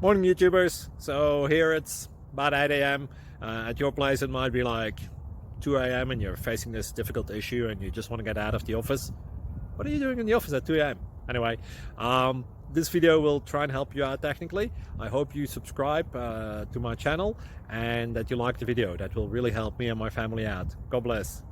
Morning YouTubers. So here it's about 8 a.m. At your place it might be like 2 a.m. and you're facing this difficult issue and you just want to get out of the office. What are you doing in the office at 2 a.m.? Anyway, this video will try and help you out technically. I hope you subscribe to my channel and that you like the video. That will really help me and my family out. God bless.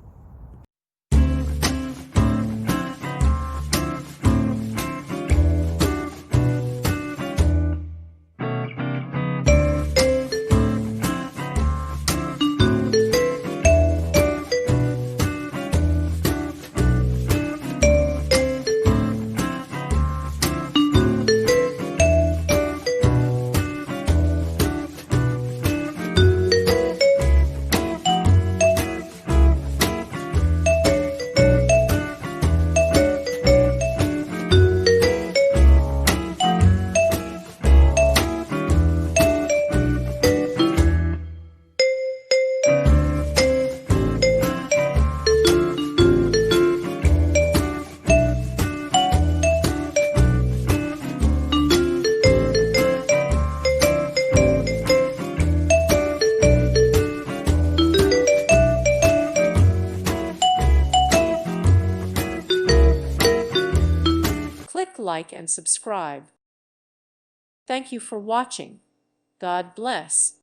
Click like and subscribe. Thank you for watching. God bless.